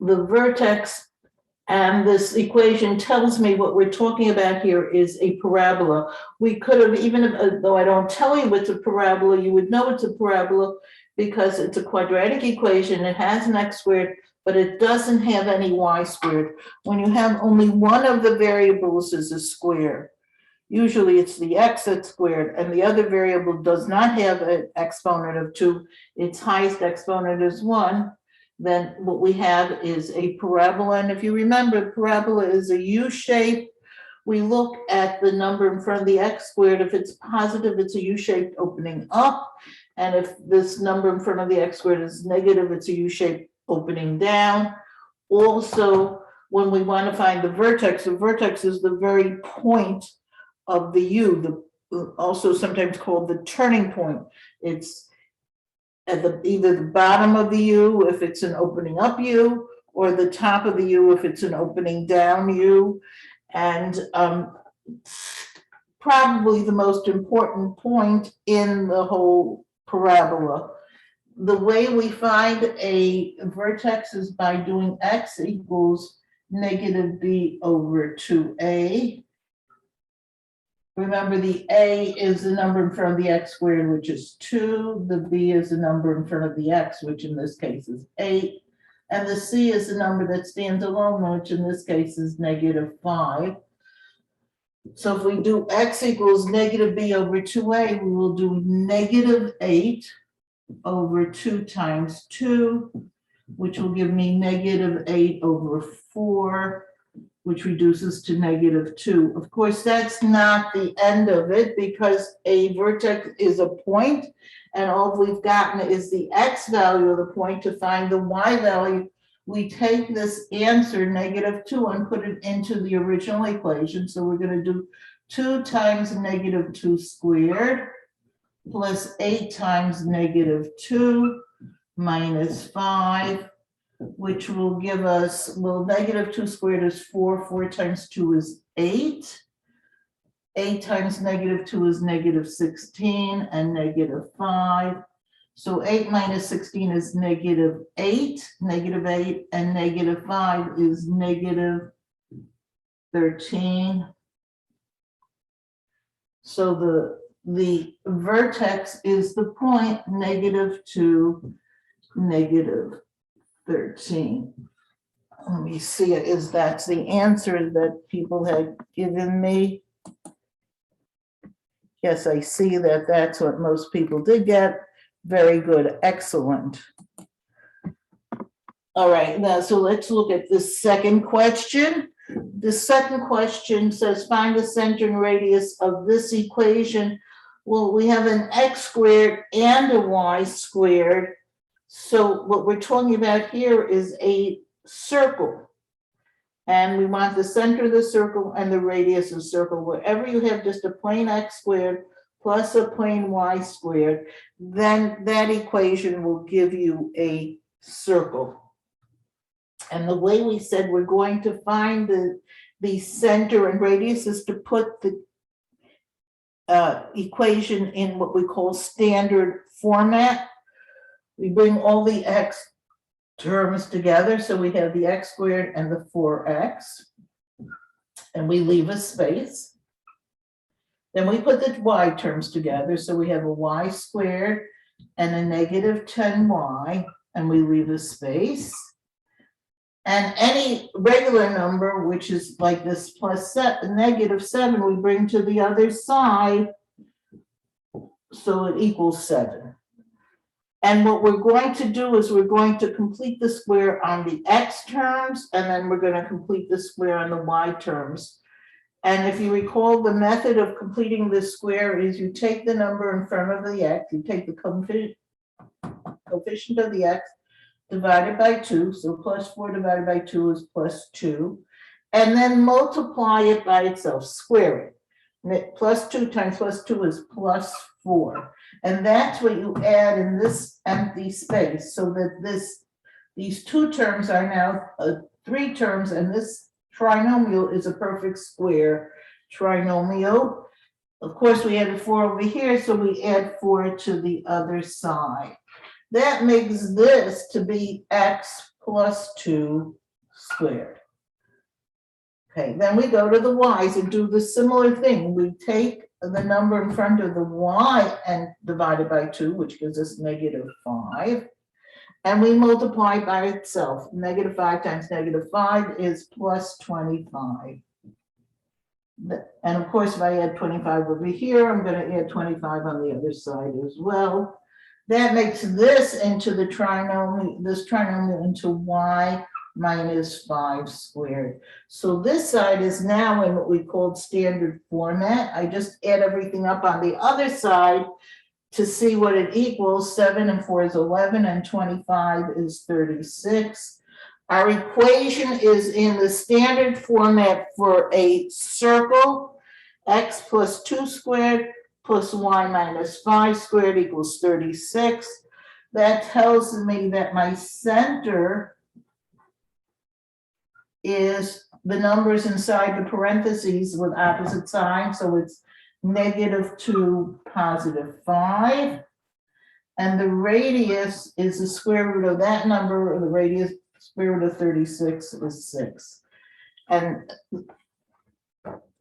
the vertex, and this equation tells me what we're talking about here is a parabola. We could have, even if, though I don't tell you it's a parabola, you would know it's a parabola because it's a quadratic equation. It has an x squared, but it doesn't have any y squared. When you have only one of the variables is a square, usually it's the x that's squared, and the other variable does not have an exponent of 2. Its highest exponent is 1. Then what we have is a parabola. And if you remember, parabola is a U shape. We look at the number in front of the x squared. If it's positive, it's a U shaped opening up. And if this number in front of the x squared is negative, it's a U shaped opening down. Also, when we want to find the vertex is the very point of the U, also sometimes called the turning point. It's at either the bottom of the U if it's an opening up U, or the top of the U if it's an opening down U. And probably the most important point in the whole parabola. The way we find a vertex is by doing x equals negative b over 2a. Remember, the a is the number in front of the x squared, which is 2. The b is the number in front of the x, which in this case is 8. And the c is the number that stands alone, which in this case is negative 5. So if we do x equals negative b over 2a, we will do negative 8 over 2 times 2, which will give me negative 8 over 4, which reduces to negative 2. Of course, that's not the end of it because a vertex is a point, and all we've gotten is the x value of the point. To find the y value, we take this answer, negative 2, and put it into the original equation. So we're going to do 2 times negative 2 squared plus 8 times negative 2 minus 5, which will give us, well, negative 2 squared is 4, 4 times 2 is 8. 8 times negative 2 is negative 16 and negative 5. So 8 minus 16 is negative 8, and negative 5 is negative 13. So the vertex is the point negative 2, negative 13. Let me see it, is that's the answer that people had given me. Yes, I see that that's what most people did get. Very good, excellent. All right, now so let's look at the second question. The second question says find the center and radius of this equation. Well, we have an x squared and a y squared. So what we're talking about here is a circle. And we want the center of the circle and the radius of the circle. Wherever you have just a plain x squared plus a plain y squared, then that equation will give you a circle. And the way we said we're going to find the center and radius is to put the equation in what we call standard format. We bring all the x terms together, so we have the x squared and the 4x, and we leave a space. Then we put the y terms together, so we have a y squared and a negative 10y, and we leave a space. And any regular number, which is like this plus negative 7, we bring to the other side, so it equals 7. And what we're going to do is we're going to complete the square on the x terms, and then we're going to complete the square on the y terms. And if you recall, the method of completing the square is you take the number in front of the x, you take the coefficient of the x, divided by 2, so plus 4 divided by 2 is plus 2, and then multiply it by itself, square it. Plus 2 times plus 2 is plus 4. And that's what you add in this empty space, so that these 2 terms are now 3 terms, and this trinomial is a perfect square trinomial. Of course, we added 4 over here, so we add 4 to the other side. That makes this to be x plus 2 squared. Okay, then we go to the y's and do the similar thing. We take the number in front of the y and divide it by 2, which gives us -5. And we multiply by itself. -5 times -5 is plus 25. And of course, if I add 25 over here, I'm going to add 25 on the other side as well. That makes this into the trinomial, this trinomial into y minus 5 squared. So this side is now in what we called standard format. I just add everything up on the other side to see what it equals. 7 and 4 is 11, and 25 is 36. Our equation is in the standard format for a circle. X plus 2 squared plus y minus 5 squared equals 36. That tells me that my center is the numbers inside the parentheses with opposite signs. So it's -2, +5. And the radius is the square root of that number, or the radius square root of 36 is 6. And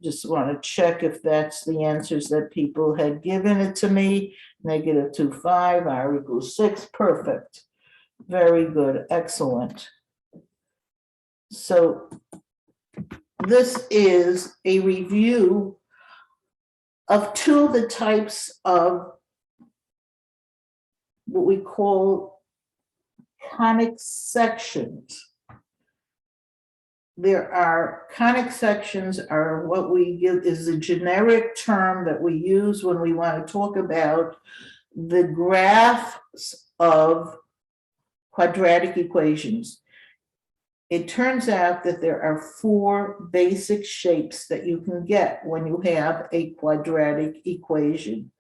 just want to check if that's the answers that people had given it to me. -2, 5, r equals 6. Perfect. Very good. Excellent. So this is a review of 2 of the types of what we call conic sections. There are conic sections are what we give is a generic term that we use when we want to talk about the graphs of quadratic equations. It turns out that there are 4 basic shapes that you can get when you have a quadratic equation.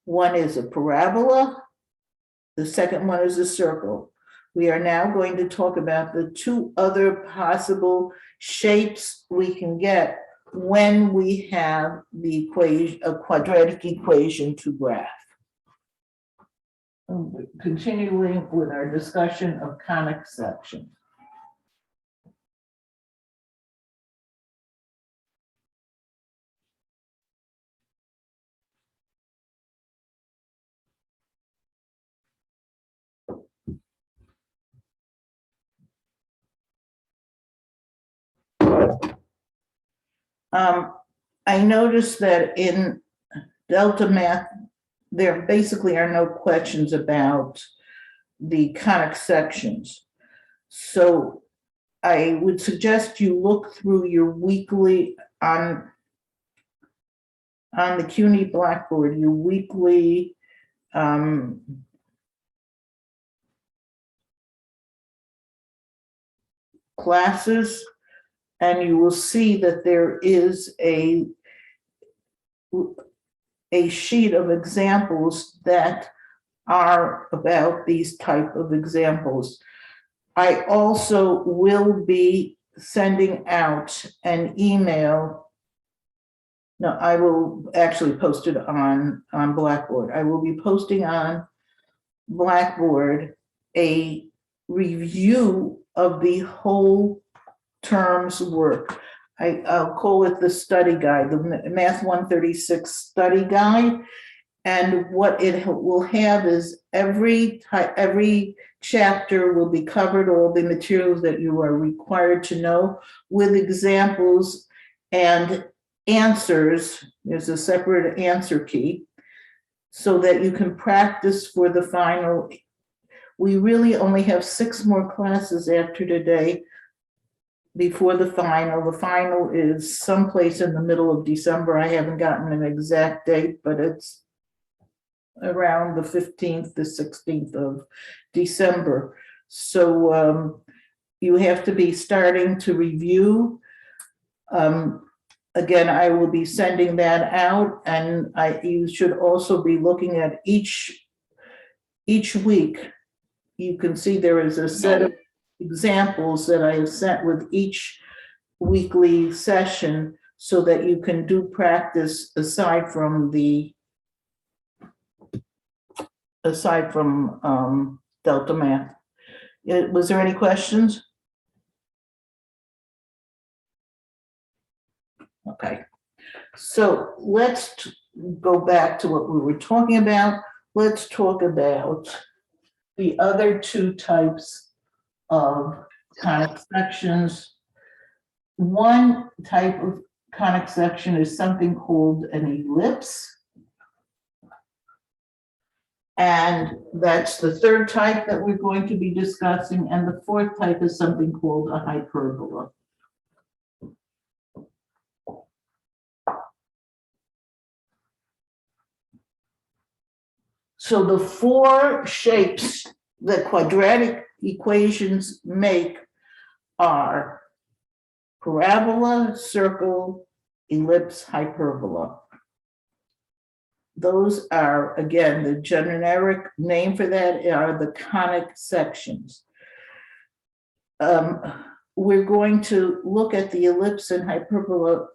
One is a parabola. The second one is a circle. We are now going to talk about the 2 other possible shapes we can get when we have the equation, a quadratic equation to graph. Continuing with our discussion of conic sections. I noticed that in Delta Math, there basically are no questions about the conic sections. So I would suggest you look through your weekly on the CUNY Blackboard, your weekly classes, and you will see that there is a sheet of examples that are about these type of examples. I also will be sending out an email. No, I will actually post it on Blackboard. I will be posting on Blackboard a review of the whole term's work. I'll call it the study guide, the Math 136 study guide. And what it will have is every chapter will be covered, all the materials that you are required to know, with examples and answers. There's a separate answer key so that you can practice for the final. We really only have 6 more classes after today before the final. The final is someplace in the middle of December. I haven't gotten an exact date, but it's around the 15th, the 16th of December. So you have to be starting to review. Again, I will be sending that out, and you should also be looking at each week. You can see there is a set of examples that I have sent with each weekly session so that you can do practice aside from Delta Math. Was there any questions? Okay, so let's go back to what we were talking about. Let's talk about the other two types of conic sections. One type of conic section is something called an ellipse. And that's the third type that we're going to be discussing. And the fourth type is something called a hyperbola. So the four shapes that quadratic equations make are parabola, circle, ellipse, hyperbola. Those are, again, the generic name for that are the conic sections. We're going to look at the ellipse and hyperbola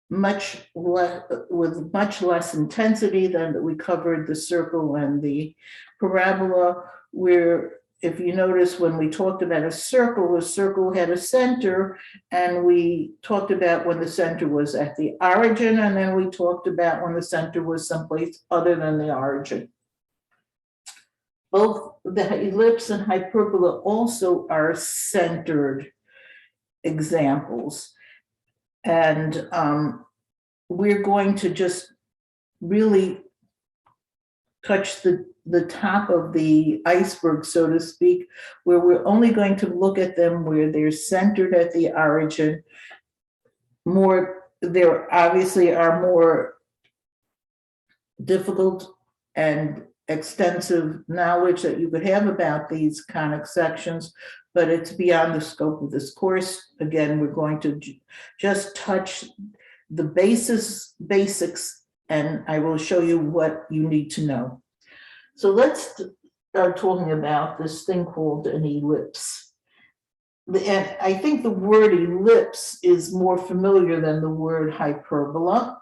with much less intensity than we covered the circle and the parabola. Where, if you notice, when we talked about a circle had a center, and we talked about when the center was at the origin, and then we talked about when the center was someplace other than the origin. Both the ellipse and hyperbola also are centered examples. And we're going to just really touch the top of the iceberg, so to speak, where we're only going to look at them where they're centered at the origin. There obviously are more difficult and extensive knowledge that you could have about these conic sections, but it's beyond the scope of this course. Again, we're going to just touch the basics, and I will show you what you need to know. So let's start talking about this thing called an ellipse. And I think the word ellipse is more familiar than the word hyperbola.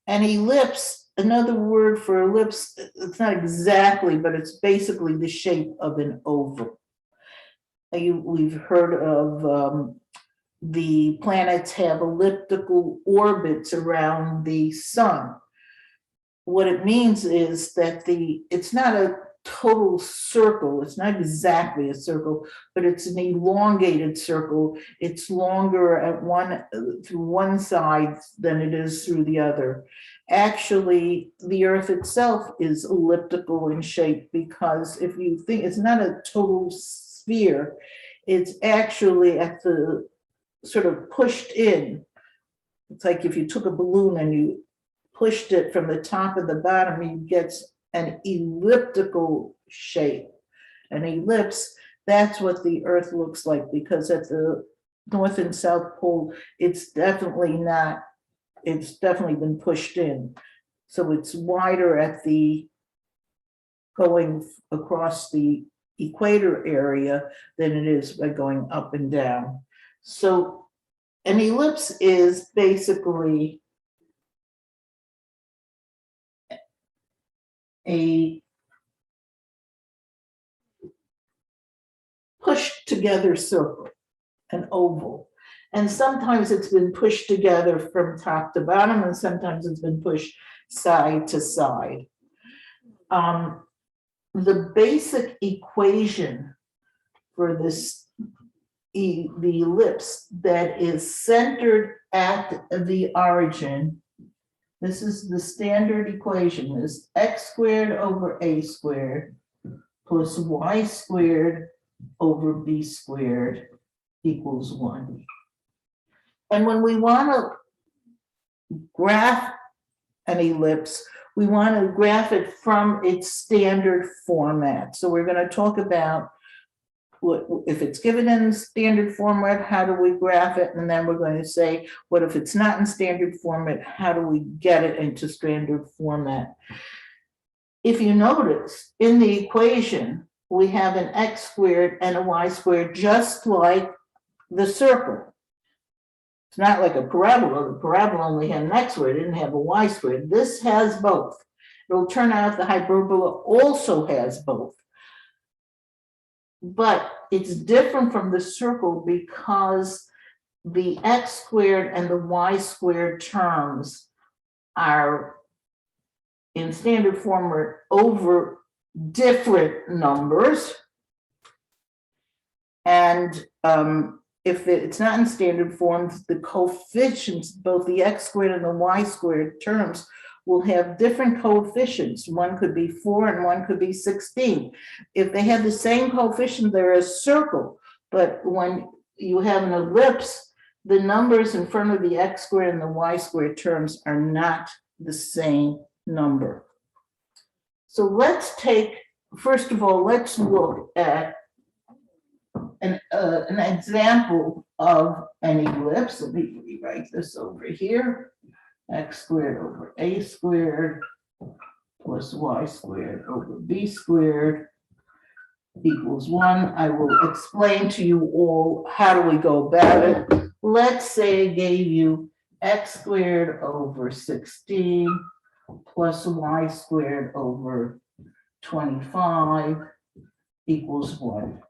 An ellipse, another word for ellipse, it's not exactly, but it's basically the shape of an oval. We've heard of the planets have elliptical orbits around the sun. What it means is that it's not a total circle. It's not exactly a circle, but it's an elongated circle. It's longer through one side than it is through the other. Actually, the Earth itself is elliptical in shape, because if you think it's not a total sphere, it's actually at the sort of pushed in. It's like if you took a balloon and you pushed it from the top and the bottom, you get an elliptical shape. An ellipse, that's what the Earth looks like, because at the North and South Pole, it's definitely been pushed in. So it's wider at going across the equator area than it is by going up and down. So an ellipse is basically a pushed together circle, an oval. And sometimes it's been pushed together from top to bottom, and sometimes it's been pushed side to side. The basic equation for the ellipse that is centered at the origin, this is the standard equation, is x squared over a squared plus y squared over b squared equals 1. And when we want to graph an ellipse, we want to graph it from its standard format. So we're going to talk about if it's given in standard format, how do we graph it? And then we're going to say, what if it's not in standard format? How do we get it into standard format? If you notice, in the equation, we have an x squared and a y squared, just like the circle. It's not like a parabola. The parabola only had an x squared, it didn't have a y squared. This has both. It'll turn out the hyperbola also has both. but it's different from the circle because the x squared and the y squared terms are in standard form or over different numbers. And if it's not in standard form, the coefficients, both the x squared and the y squared terms, will have different coefficients. One could be 4 and one could be 16. If they have the same coefficient, they're a circle. But when you have an ellipse, the numbers in front of the x squared and the y squared terms are not the same number. So let's take, first of all, let's look at an example of an ellipse. Let me rewrite this over here. X squared over a squared plus y squared over b squared equals 1. I will explain to you all how do we go about it. Let's say I gave you x squared over 16 plus y squared over 25 equals 1.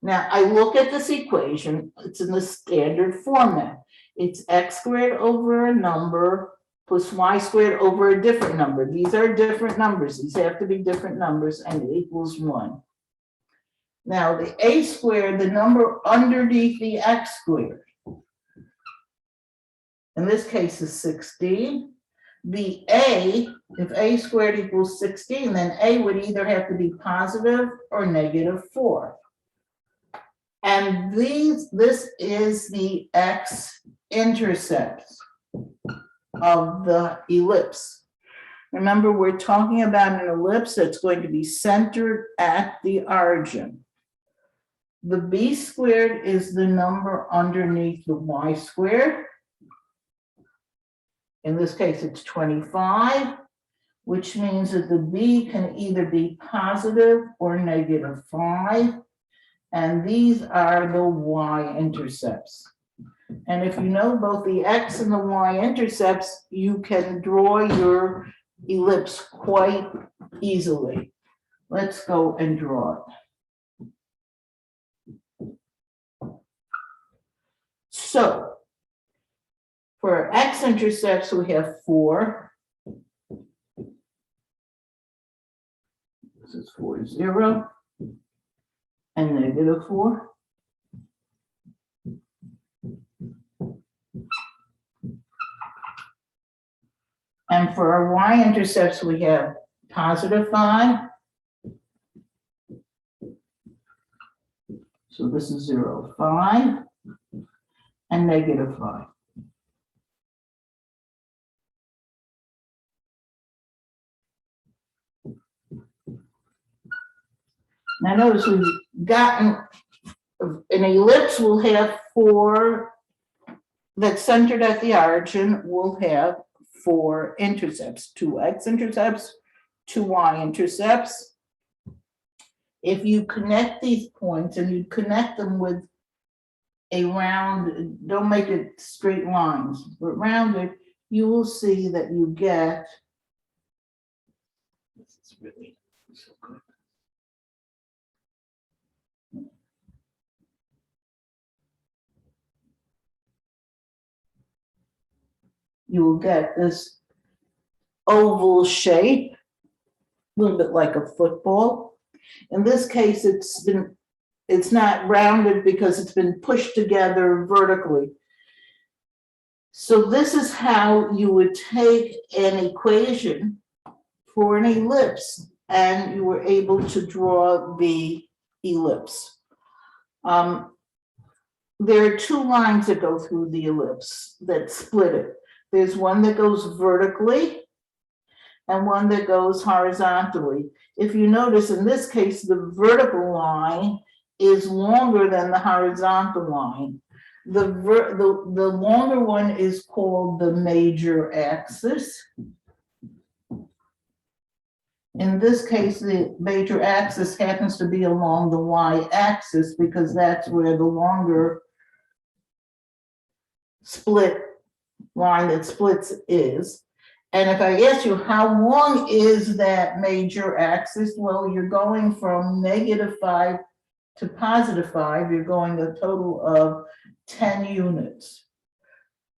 Now I look at this equation, it's in the standard format. It's x squared over a number plus y squared over a different number. These are different numbers. These have to be different numbers, and it equals 1. Now the a squared, the number underneath the x squared, in this case is 16. The a, if a squared equals 16, then a would either have to be positive or negative 4. And this is the x-intercepts of the ellipse. Remember, we're talking about an ellipse that's going to be centered at the origin. The b squared is the number underneath the y squared. In this case, it's 25, which means that the b can either be positive or negative 5. And these are the y-intercepts. And if you know both the x and the y-intercepts, you can draw your ellipse quite easily. Let's go and draw it. So for x-intercepts, we have 4. This is 4, 0. And negative 4. And for our y-intercepts, we have positive 5. So this is 0, 5, and negative 5. Now notice we've gotten an ellipse will have 4 that's centered at the origin, will have 4 intercepts, 2 x-intercepts, 2 y-intercepts. If you connect these points and you connect them with a round, don't make it straight lines, but rounded, you will see that you get, this is really so good. You will get this oval shape, a little bit like a football. In this case, it's not rounded because it's been pushed together vertically. So this is how you would take an equation for an ellipse, and you were able to draw the ellipse. There are 2 lines that go through the ellipse that split it. There's one that goes vertically and one that goes horizontally. If you notice, in this case, the vertical line is longer than the horizontal line. The longer one is called the major axis. In this case, the major axis happens to be along the y-axis because that's where the longer split line that splits is. And if I ask you how long is that major axis, well, you're going from -5 to +5, you're going a total of 10 units.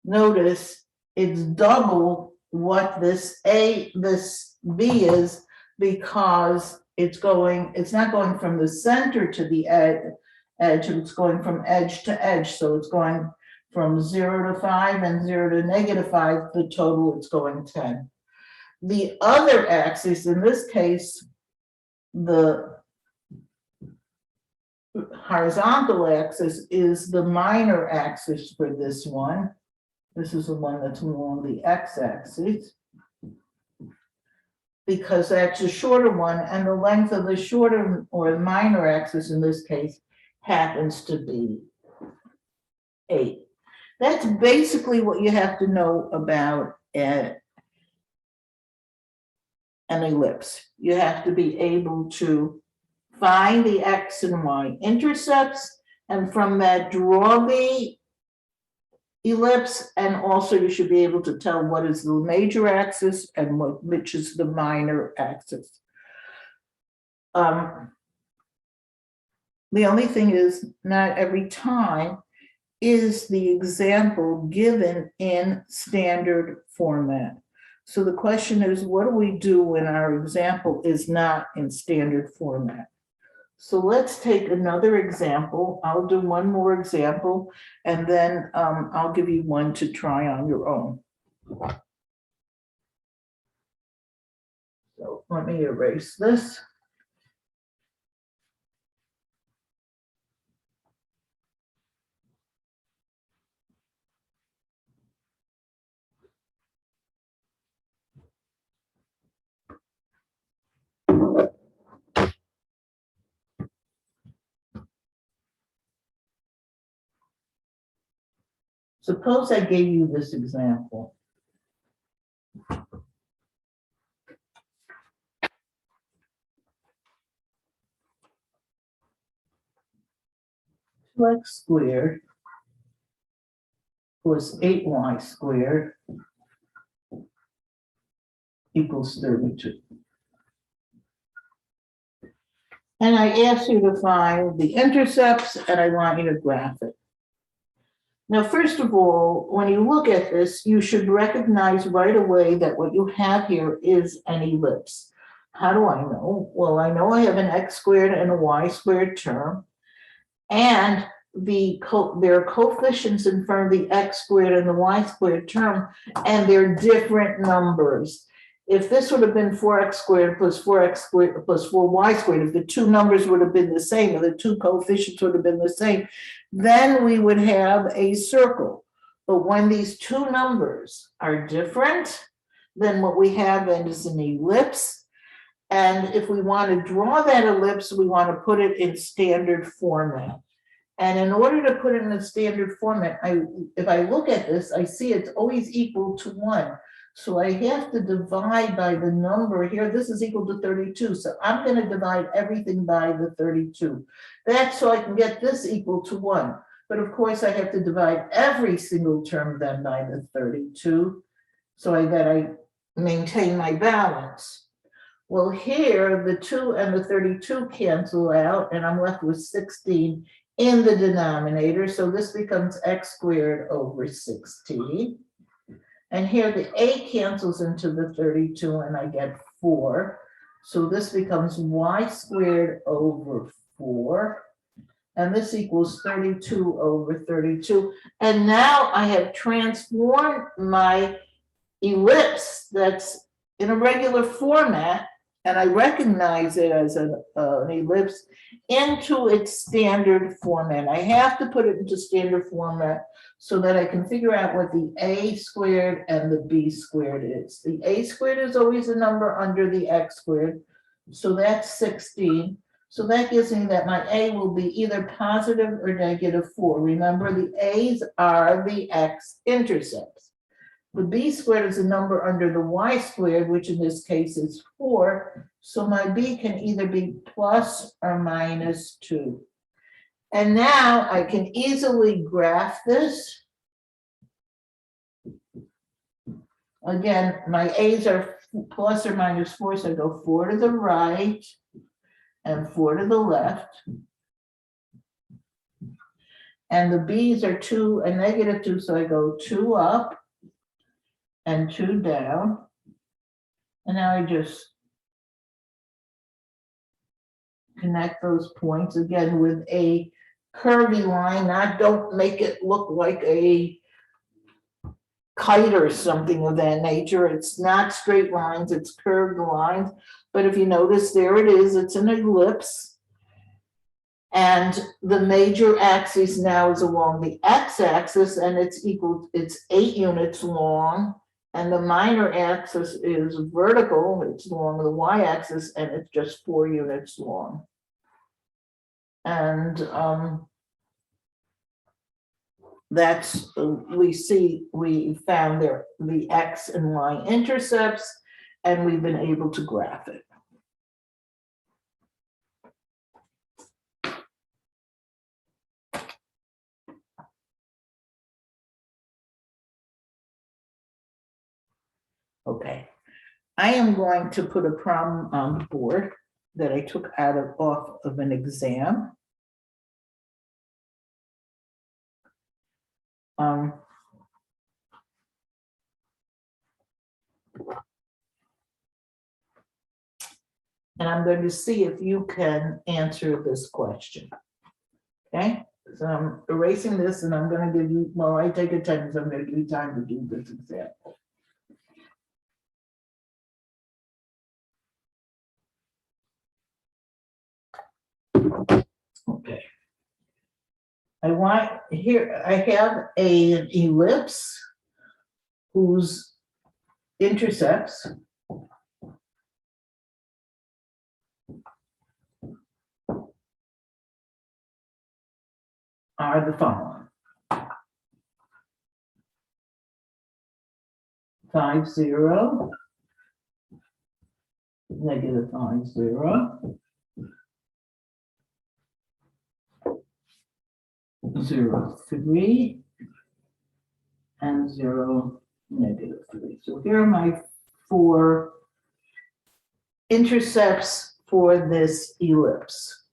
Notice it's double what this B is, because it's not going from the center to the edge, it's going from edge to edge. So it's going from 0 to 5 and 0 to -5, the total it's going 10. The other axis, in this case, the horizontal axis is the minor axis for this one. This is the one that's along the x-axis, because that's a shorter one, and the length of the shorter or minor axis in this case happens to be 8. That's basically what you have to know about an ellipse. You have to be able to find the x and y intercepts, and from that draw the ellipse, and also you should be able to tell what is the major axis and which is the minor axis. The only thing is, not every time is the example given in standard format. So the question is, what do we do when our example is not in standard format? So let's take another example. I'll do one more example, and then I'll give you one to try on your own. So let me erase this. Suppose I gave you this example. X squared plus 8y squared equals 32. And I ask you to find the intercepts, and I want you to graph it. Now, first of all, when you look at this, you should recognize right away that what you have here is an ellipse. How do I know? Well, I know I have an x squared and a y squared term, and there are coefficients in front of the x squared and the y squared term, and they're different numbers. If this would have been 4x squared plus 4x squared plus 4y squared, if the two numbers would have been the same, or the two coefficients would have been the same, then we would have a circle. But when these two numbers are different, then what we have then is an ellipse. And if we want to draw that ellipse, we want to put it in standard format. And in order to put it in a standard format, if I look at this, I see it's always equal to 1. So I have to divide by the number here. This is equal to 32. So I'm going to divide everything by the 32. That's so I can get this equal to 1. But of course, I have to divide every single term then by the 32, so that I maintain my balance. Well, here, the 2 and the 32 cancel out, and I'm left with 16 in the denominator. So this becomes x squared over 16. And here the a cancels into the 32, and I get 4. So this becomes y squared over 4. And this equals 32 over 32. And now I have transformed my ellipse that's in a regular format, and I recognize it as an ellipse, into its standard format. I have to put it into standard format so that I can figure out what the a squared and the b squared is. The a squared is always a number under the x squared, so that's 16. So that gives me that my a will be either positive or -4. Remember, the a's are the x-intercepts. The b squared is a number under the y squared, which in this case is 4. So my b can either be plus or -2. And now I can easily graph this. Again, my a's are plus or -4, so I go 4 to the right and 4 to the left. And the B's are 2 and -2, so I go 2 up and 2 down. And now I just connect those points again with a curvy line. Don't make it look like a kite or something of that nature. It's not straight lines, it's curved lines. But if you notice, there it is, it's an ellipse. And the major axis now is along the x-axis, and it's 8 units long. And the minor axis is vertical, it's along the y-axis, and it's just 4 units long. And that's, we found there the x and y intercepts, and we've been able to graph it. Okay, I am going to put a problem on the board that I took off of an exam. And I'm going to see if you can answer this question. Okay, so I'm erasing this, and I'm going to give you, well, I take attendance, I'm going to give you time to do this example. Okay. I have an ellipse whose intercepts are the following: 5, 0, -5, 0, 0, 3, and 0, -3. So here are my 4 intercepts for this ellipse.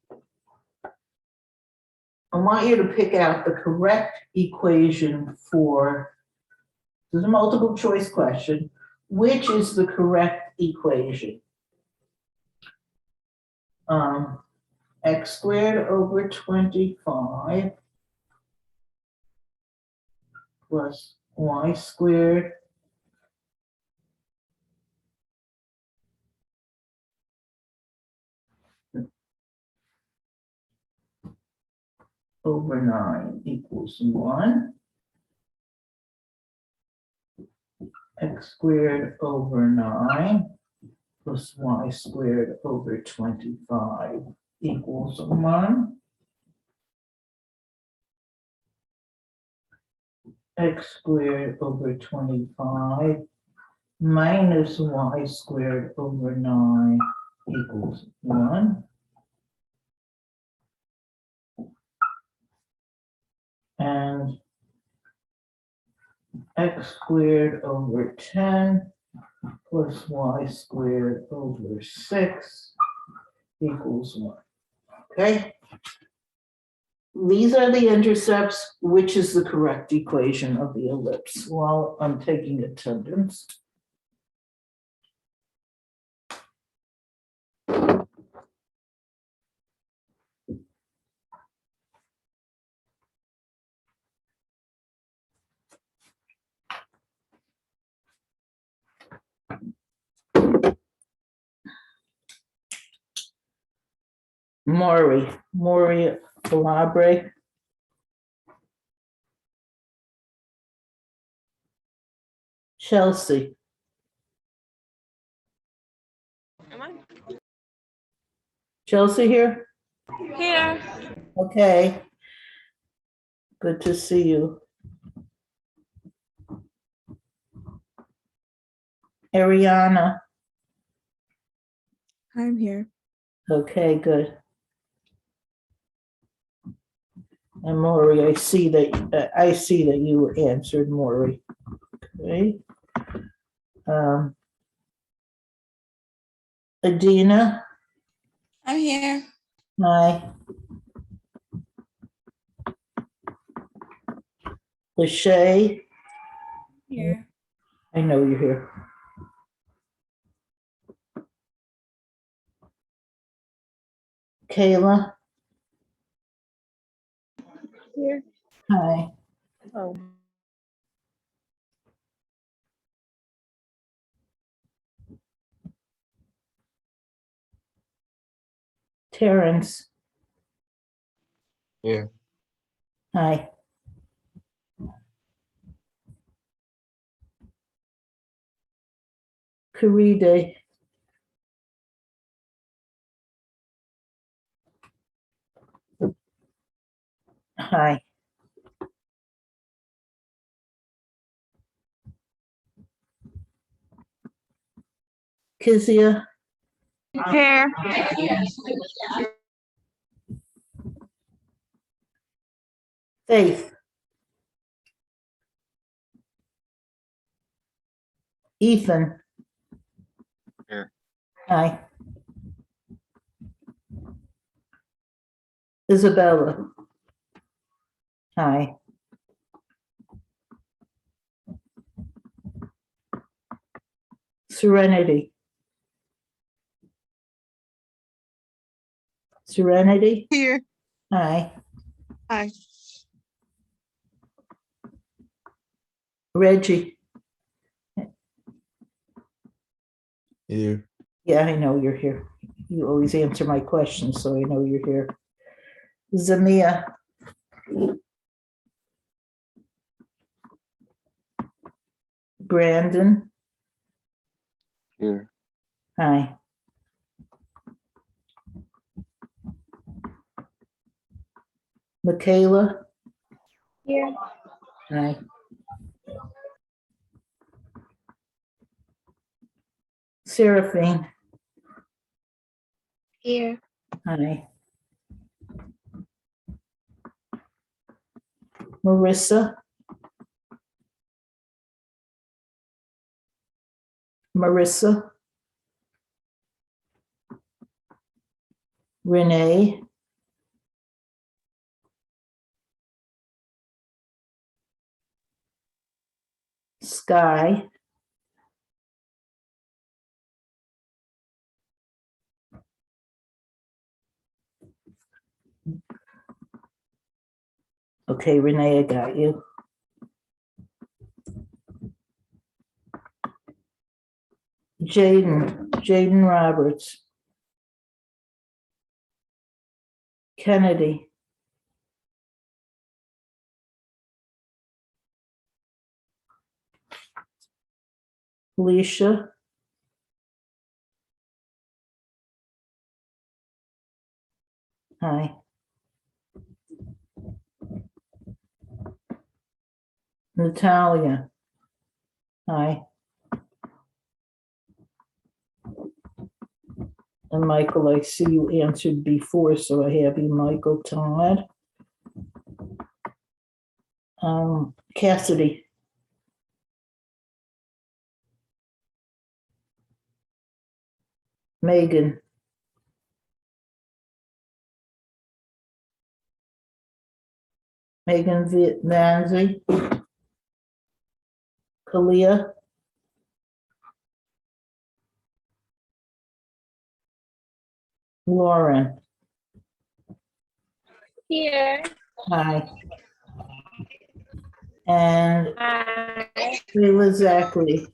I want you to pick out the correct equation for, this is a multiple choice question, which is the correct equation? X squared over 25 plus y squared over 9 equals 1. X squared over 9 plus y squared over 25 equals 1. X squared over 25 minus y squared over 9 equals 1. And x squared over 10 plus y squared over 6 equals 1. Okay? These are the intercepts, which is the correct equation of the ellipse while I'm taking attendance. Maury Falabre. Chelsea. Am I Chelsea here? here? Okay. Good to see you. Ariana. I'm here. Okay, good. And Maury, I see that you answered, Maury. Okay. Adina. I'm here. Hi. Lachey, Here. I know you're here. Kayla, Here. hi. Oh. Terrence, Here. hi. Karide, hi. Kizia, Here. Faith. Ethan. Here. Hi. Isabella. Hi. Serenity. Serenity. Here. Hi. Hi. Reggie. Here. Yeah, I know you're here. You always answer my questions, so I know you're here. Zamia. Brandon. Here. Hi. Michaela. Here. Hi. Seraphine. Here. Hi. Marissa. Marissa. Renee. Sky. Okay, Renee, I got you. Jaden Roberts. Kennedy. Alicia. Hi. Natalia. Hi. And Michael, I see you answered before, so I have you, Michael Todd. Cassidy. Megan. Megan Manzi. Kalia. Lauren. Here. Hi. And Hi. Kayla Zachary.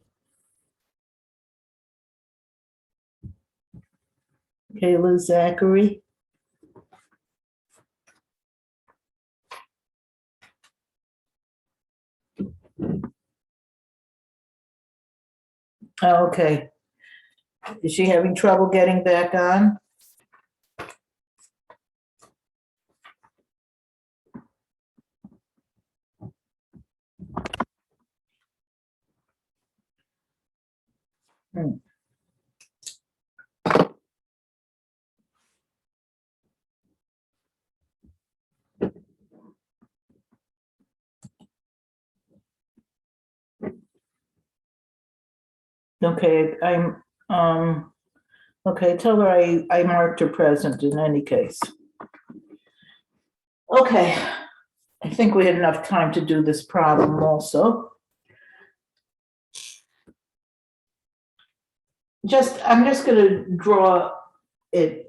Kayla Zachary. Oh, okay. Is she having trouble getting back on? Okay, okay, tell her I marked her present in any case. Okay, I think we had enough time to do this problem also. I'm just gonna draw it,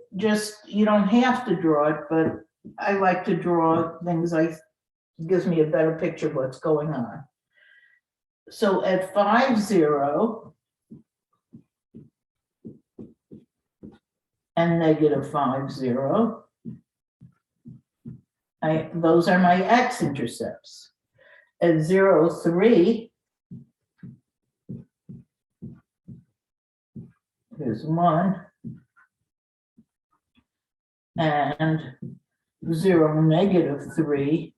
you don't have to draw it, but I like to draw things gives me a better picture of what's going on. So at 5, 0 and -5, 0, those are my x-intercepts. At 0, 3, here's 1, and 0, -3,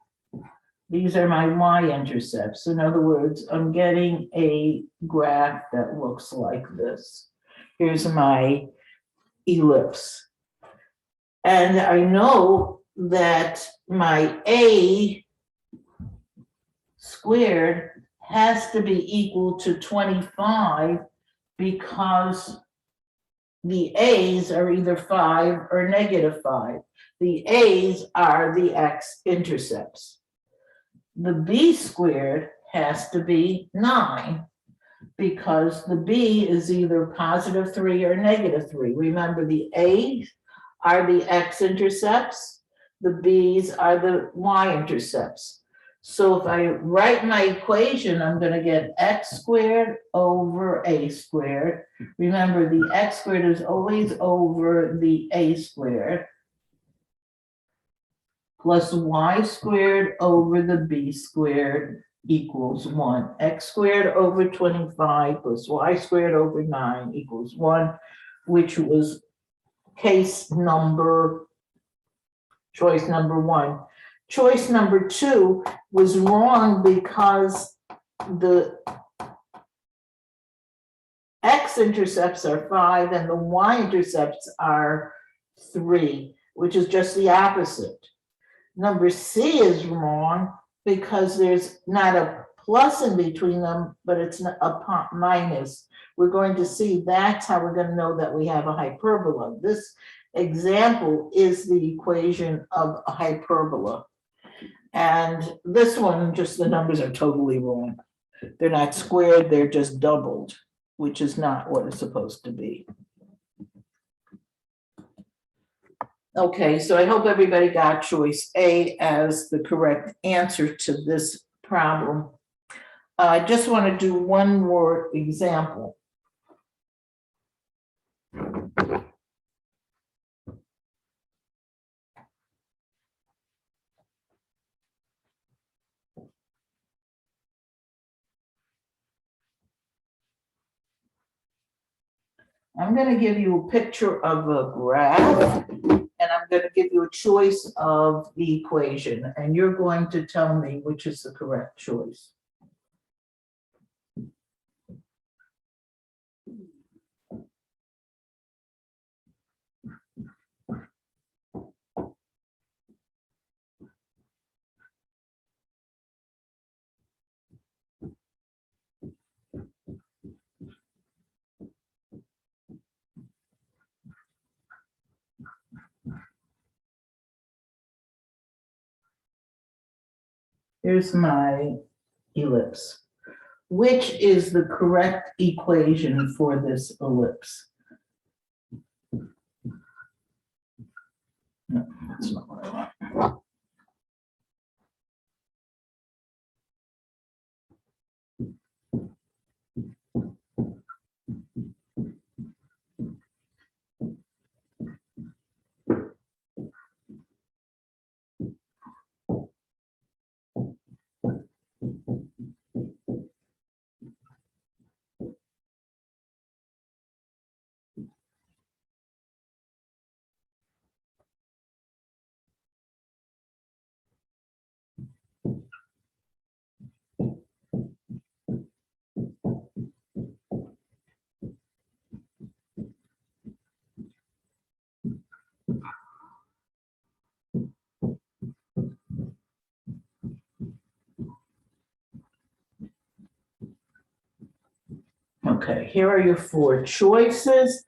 these are my y-intercepts. In other words, I'm getting a graph that looks like this. Here's my ellipse. And I know that my a squared has to be equal to 25 because the a's are either 5 or -5. The a's are the x-intercepts. The b squared has to be 9 because the b is either +3 or -3. Remember, the a's are the x-intercepts, the b's are the y-intercepts. So if I write my equation, I'm going to get x squared over a squared. Remember, the x squared is always over the a squared, plus y squared over the b squared equals 1. X squared over 25 plus y squared over 9 equals 1, which was choice number 1. Choice number 2 was wrong because the x-intercepts are 5 and the y-intercepts are 3, which is just the opposite. Number C is wrong because there's not a plus in between them, but it's a minus. We're going to see that's how we're going to know that we have a hyperbola. This example is the equation of a hyperbola. And this one, just the numbers are totally wrong. They're not squared, they're just doubled, which is not what it's supposed to be. Okay, so I hope everybody got choice A as the correct answer to this problem. I just want to do one more example. I'm going to give you a picture of a graph, and I'm going to give you a choice of the equation, and you're going to tell me which is the correct choice. Here's my ellipse. Which is the correct equation for this ellipse? No, that's not what I want. Okay, here are your 4 choices.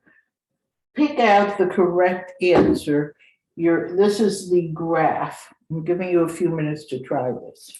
Pick out the correct answer this is the graph. I'm giving you a few minutes to try this.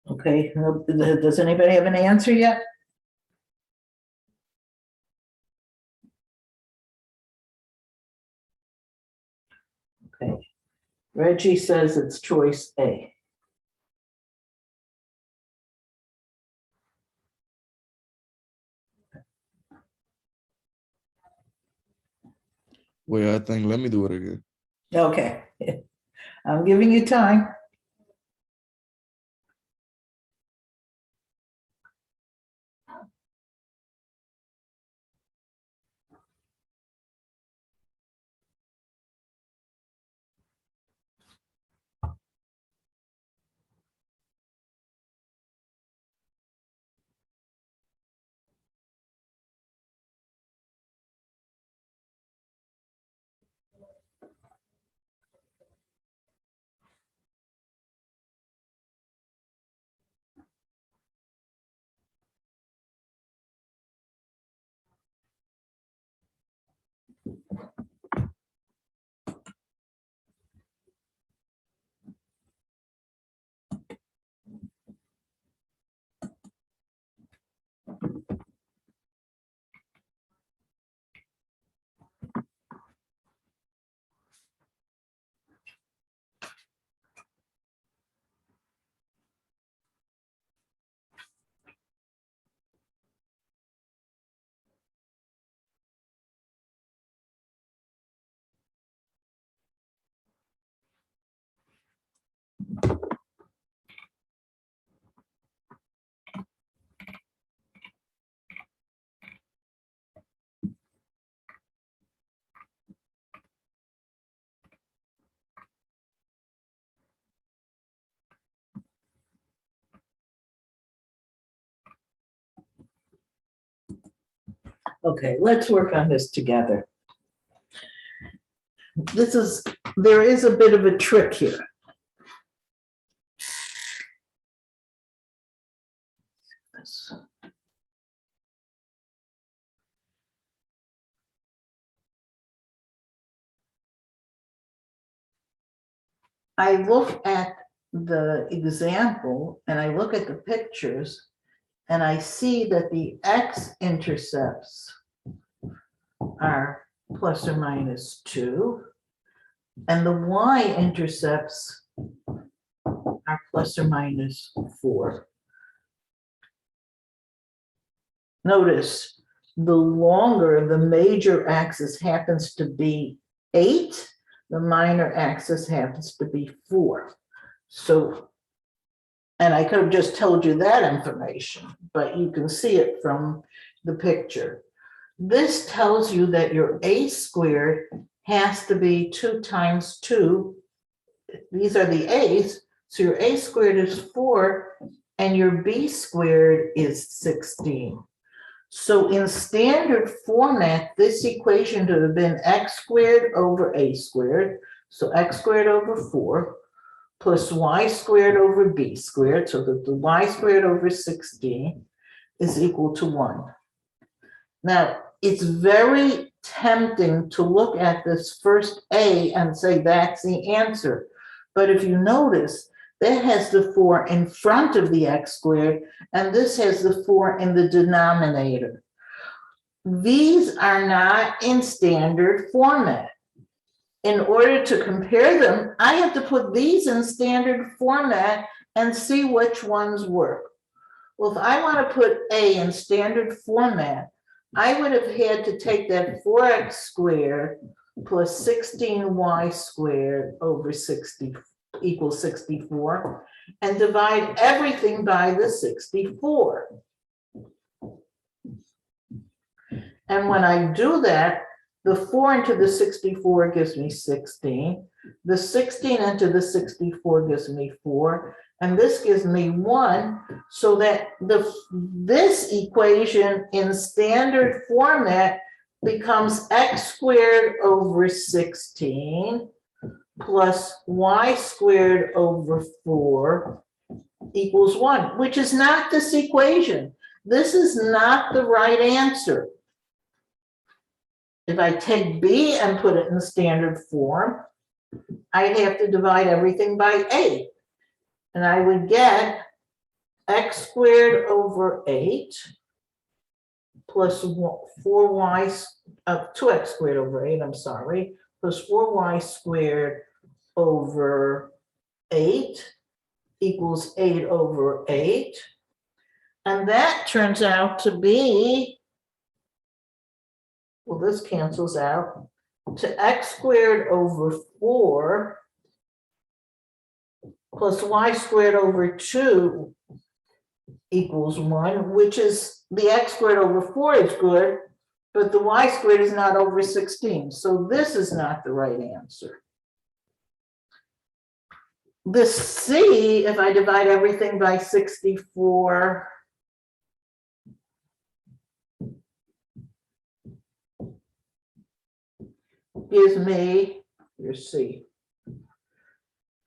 Okay, does anybody have an answer yet? Okay, Reggie says it's choice A. Wait, I think, let me do it again. Okay, I'm giving you time. Okay, let's work on this together. There is a bit of a trick here. I look at the example and I look at the pictures and I see that the x-intercepts are plus or minus 2 and the y-intercepts are plus or minus 4. Notice the longer the major axis happens to be 8, the minor axis happens to be 4. So, and I could have just told you that information, but you can see it from the picture. This tells you that your a squared has to be 2 times 2. These are the a's, so your a squared is 4 and your b squared is 16. So in standard format, this equation would have been x squared over a squared, so x squared over 4, plus y squared over b squared, so that the y squared over 16 is equal to 1. Now, it's very tempting to look at this first a and say that's the answer. But if you notice, that has the 4 in front of the x squared, and this has the 4 in the denominator. These are not in standard format. In order to compare them, I have to put these in standard format and see which ones work. Well, if I want to put a in standard format, I would have had to take that 4x squared plus 16y squared over 60 equals 64 and divide everything by the 64. And when I do that, the 4 into the 64 gives me 16. The 16 into the 64 gives me 4. And this gives me 1. So that this equation in standard format becomes x squared over 16 plus y squared over 4 equals 1, which is not this equation. This is not the right answer. If I take b and put it in standard form, I'd have to divide everything by 8. And I would get x squared over 8 plus 4y, 2x squared over 8, I'm sorry, plus 4y squared over 8 equals 8 over 8. And that turns out to be, well, this cancels out, to x squared over 4 plus y squared over 2 equals 1, which is the x squared over 4 is good, but the y squared is not over 16. So this is not the right answer. This c, if I divide everything by 64, gives me, here's c,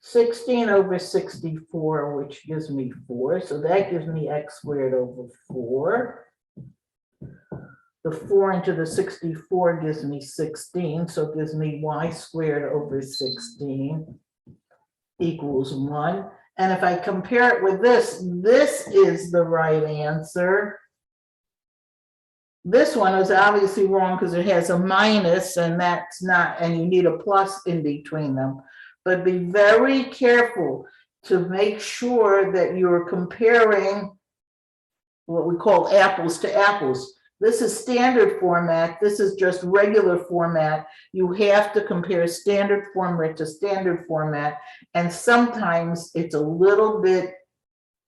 16 over 64, which gives me 4. So that gives me x squared over 4. The 4 into the 64 gives me 16. So it gives me y squared over 16 equals 1. And if I compare it with this, this is the right answer. This one is obviously wrong because it has a minus, and that's not, and you need a plus in between them. But be very careful to make sure that you're comparing what we call apples to apples. This is standard format. This is just regular format. You have to compare standard format to standard format. And sometimes it's a little bit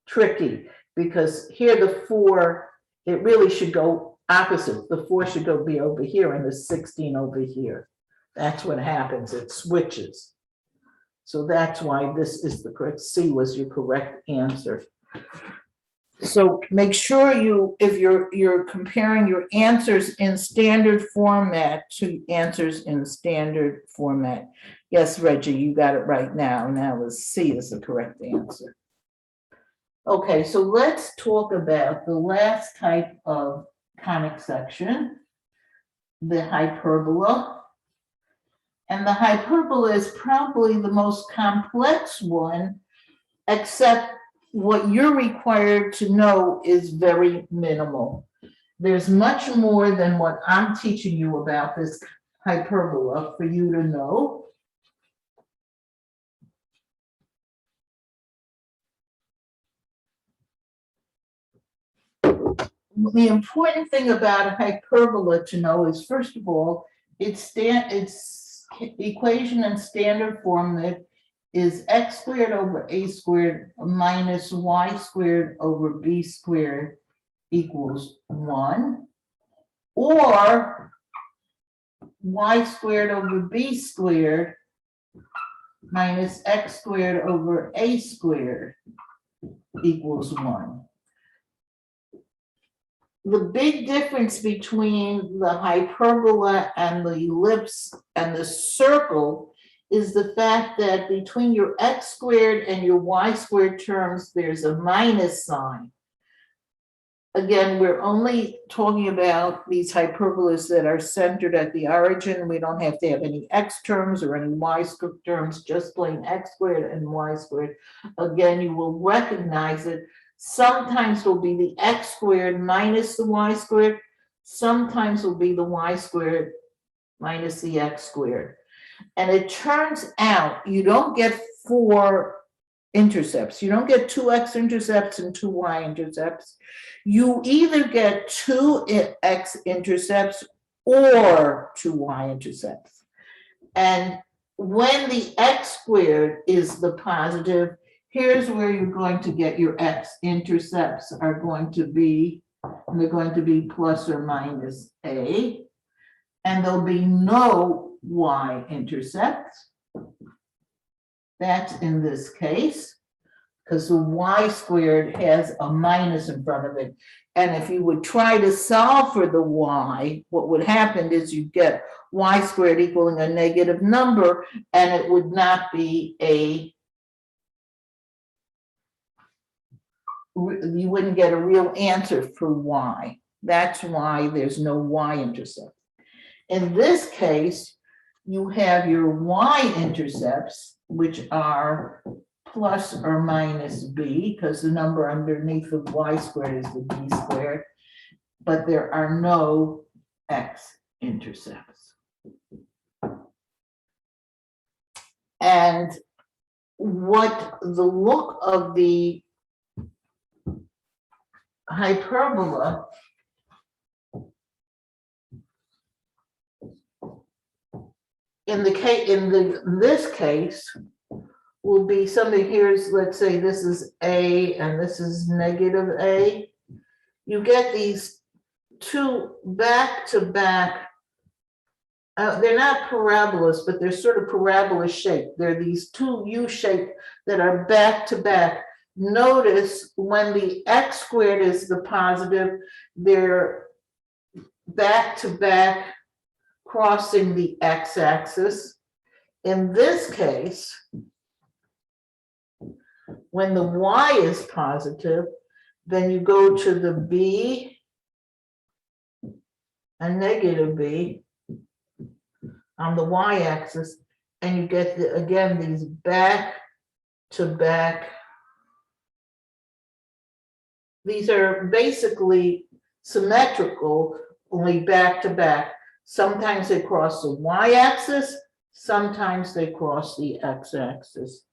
tricky because here the 4, it really should go opposite. The 4 should be over here and the 16 over here. That's what happens. It switches. So that's why this is the correct, C was your correct answer. So make sure you, if you're comparing your answers in standard format to answers in standard format. Yes, Reggie, you got it right now. Now C is the correct answer. Okay, so let's talk about the last type of conic section, the hyperbola. And the hyperbola is probably the most complex one, except what you're required to know is very minimal. There's much more than what I'm teaching you about this hyperbola for you to know. The important thing about a hyperbola to know is, first of all, its equation in standard form is x squared over a squared minus y squared over b squared equals 1, or y squared over b squared minus x squared over a squared equals 1. The big difference between the hyperbola and the ellipse and the circle is the fact that between your x squared and your y squared terms, there's a minus sign. Again, we're only talking about these hyperbolas that are centered at the origin. We don't have to have any x terms or any y terms, just plain x squared and y squared. Again, you will recognize it. Sometimes will be the x squared minus the y squared. Sometimes will be the y squared minus the x squared. And it turns out you don't get 4 intercepts. You don't get 2x intercepts and 2y intercepts. You either get 2x intercepts or 2y intercepts. And when the x squared is the positive, here's where you're going to get your x intercepts are going to be, and they're going to be plus or minus a, and there'll be no y intercepts. That's in this case, because the y squared has a minus in front of it. And if you would try to solve for the y, what would happen is you get y squared equaling a negative number, and it would not be you wouldn't get a real answer for y. That's why there's no y intercept. In this case, you have your y intercepts, which are plus or minus b, because the number underneath the y squared is the b squared, but there are no x intercepts. And what the look of the hyperbola in this case will be something. Here's, let's say this is a and this is negative a. You get these two back to back. They're not parabolas, but they're sort of parabola shaped. They're these two U shaped that are back to back. Notice when the x squared is the positive, they're back to back, crossing the x-axis. In this case, when the y is positive, then you go to the b and negative b on the y-axis, and you get again these back to back. These are basically symmetrical, only back to back. Sometimes they cross the y-axis, sometimes they cross the x-axis.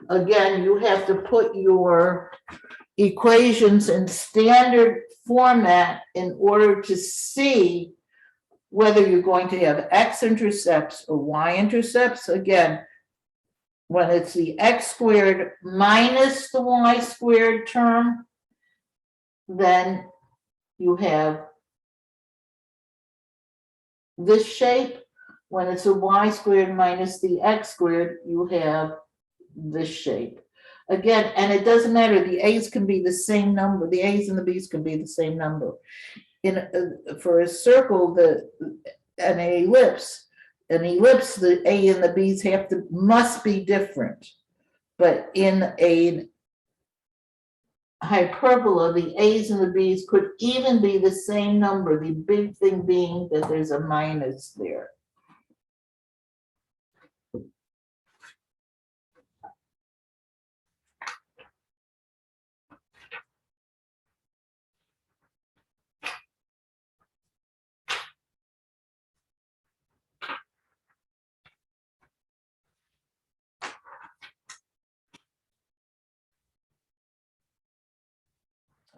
Again, you have to put your equations in standard format in order to see whether you're going to have x intercepts or y intercepts. Again, when it's the x squared minus the y squared term, then you have this shape. When it's a y squared minus the x squared, you have this shape. Again, and it doesn't matter, the A's can be the same number, the A's and the B's can be the same number. For a circle, an ellipse, the A and the B's must be different. But in a hyperbola, the A's and the B's could even be the same number, the big thing being that there's a minus there.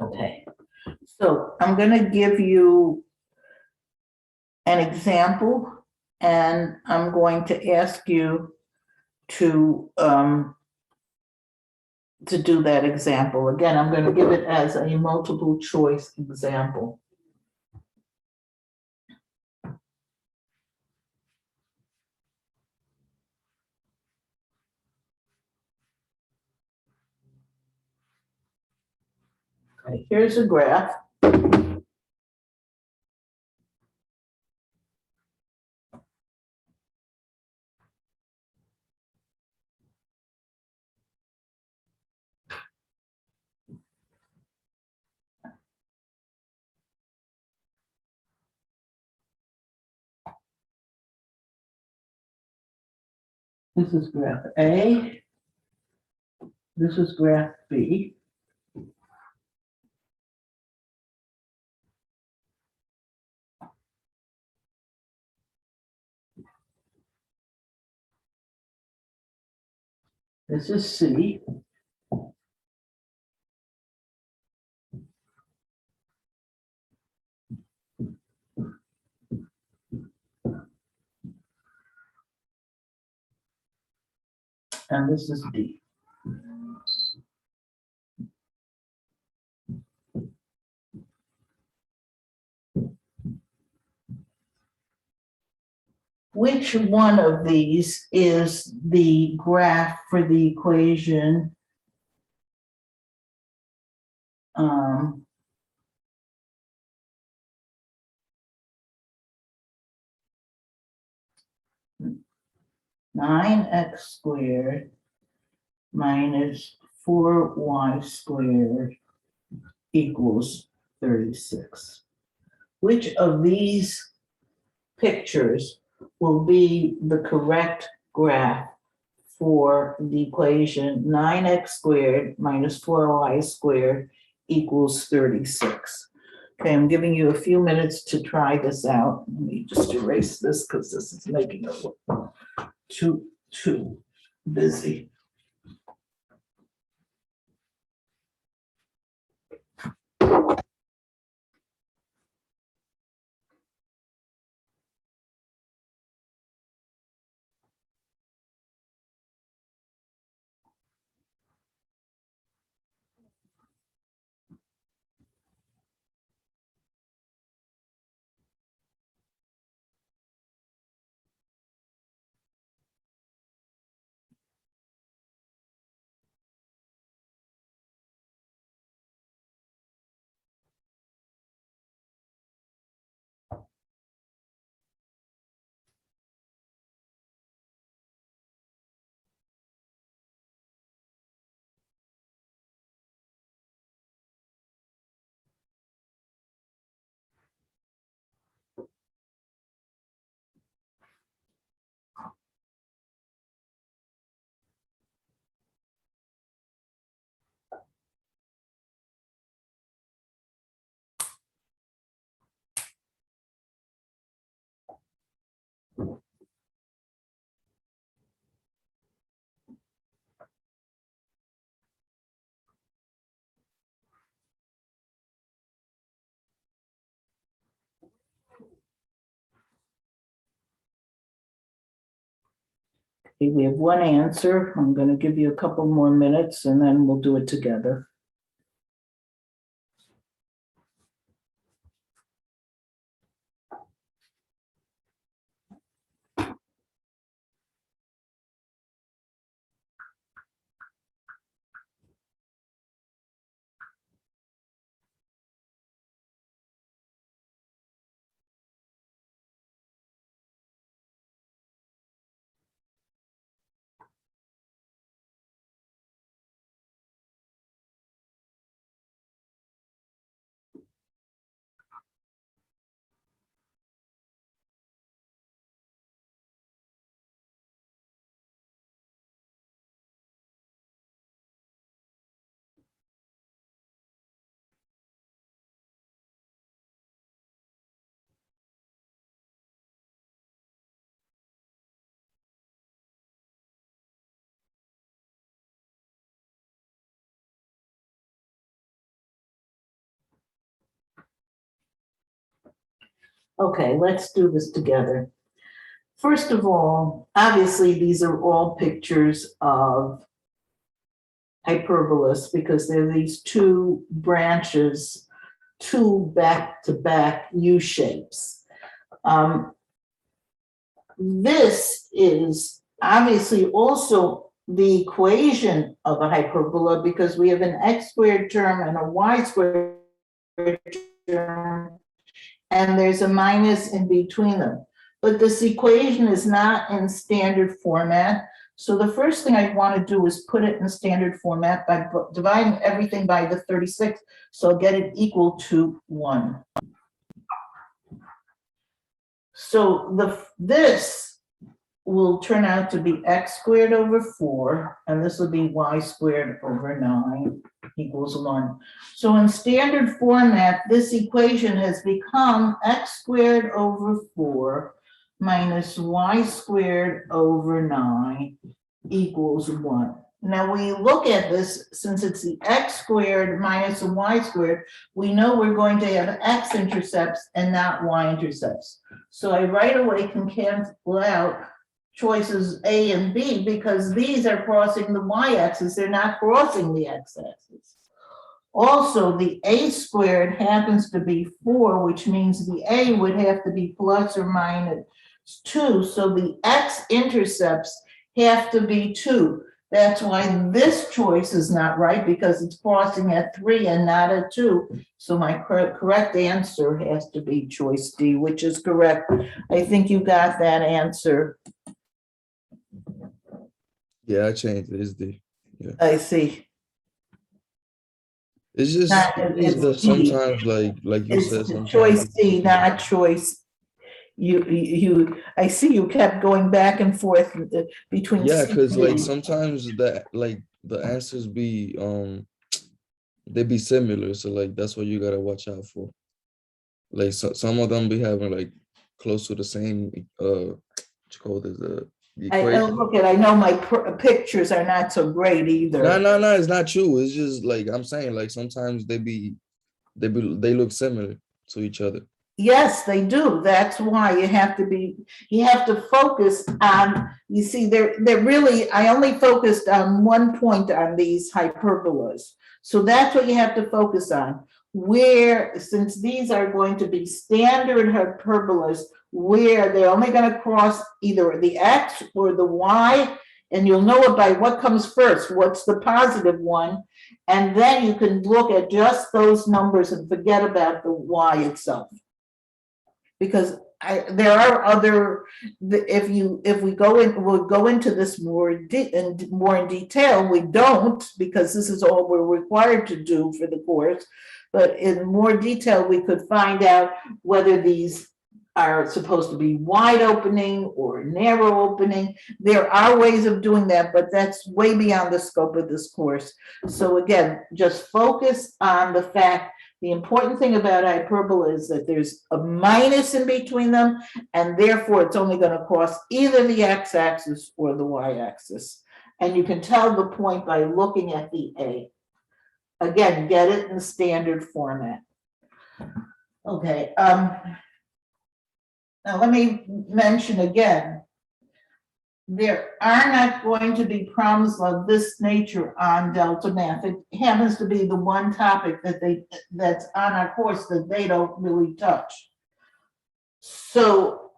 Okay, so I'm going to give you an example, and I'm going to ask you to do that example. Again, I'm going to give it as a multiple choice example. Okay, here's a graph. This is graph A. This is graph B. This is C. And this is D. Which one of these is the graph for the equation um, 9x squared minus 4y squared equals 36? Which of these pictures will be the correct graph for the equation 9x squared minus 4y squared equals 36? Okay, I'm giving you a few minutes to try this out. Let me just erase this because this is making it look too busy. Okay, we have one answer. I'm going to give you a couple more minutes and then we'll do it together. Okay, let's do this together. First of all, obviously, these are all pictures of hyperbolus because they're these two branches, two back-to-back U shapes. This is obviously also the equation of a hyperbola because we have an x squared term and a y squared term, and there's a minus in between them. But this equation is not in standard format. So the first thing I want to do is put it in standard format by dividing everything by the 36, so I'll get it equal to 1. So this will turn out to be x squared over 4, and this will be y squared over 9 equals 1. So in standard format, this equation has become x squared over 4 minus y squared over 9 equals 1. Now, when you look at this, since it's the x squared minus the y squared, we know we're going to have x-intercepts and not y-intercepts. So I right away can cancel out choices A and B because these are crossing the y-axis, they're not crossing the x-axis. Also, the a squared happens to be 4, which means the a would have to be plus or minus 2, so the x-intercepts have to be 2. That's why this choice is not right, because it's crossing at 3 and not at 2. So my correct answer has to be choice D, which is correct. I think you got that answer. Yeah, I changed it. It's D. Yeah. I see. It's just, It's the D. sometimes like you said, It's sometimes choice D, not choice. I see you kept going back and forth between. yeah, C because and like D. sometimes the answers be they be similar, so like that's what you gotta watch out for. Like some of them be having like close to the same what you call this the I equation. look at, I know my pictures are not so great either. No, it's not true. It's just like I'm saying, like sometimes they look similar to each other. Yes, they do. That's why you have to focus on, you see, they're really, I only focused on one point on these hyperbolas. So that's what you have to focus on. Where, since these are going to be standard hyperbolas, where they're only going to cross either the x or the y, and you'll know it by what comes first, what's the positive one, and then you can look at just those numbers and forget about the y itself. Because there are other, if we we'll go into this more in detail. We don't, because this is all we're required to do for the course. But in more detail, we could find out whether these are supposed to be wide opening or narrow opening. There are ways of doing that, but that's way beyond the scope of this course. So again, just focus on the fact. The important thing about hyperbola is that there's a minus in between them, and therefore it's only going to cross either the x-axis or the y-axis. And you can tell the point by looking at the A. Again, get it in standard format. Okay. Now let me mention again, there are not going to be problems of this nature on Delta Math. It happens to be the one topic that's on our course that they don't really touch. So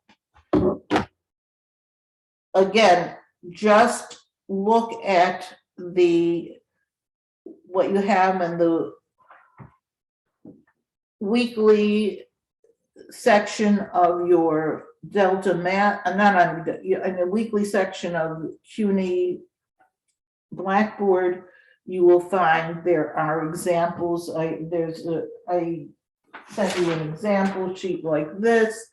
again, just look at what you have in the weekly section of your Delta Math, not in the weekly section of CUNY Blackboard, you will find there are examples. I sent you an example sheet like this.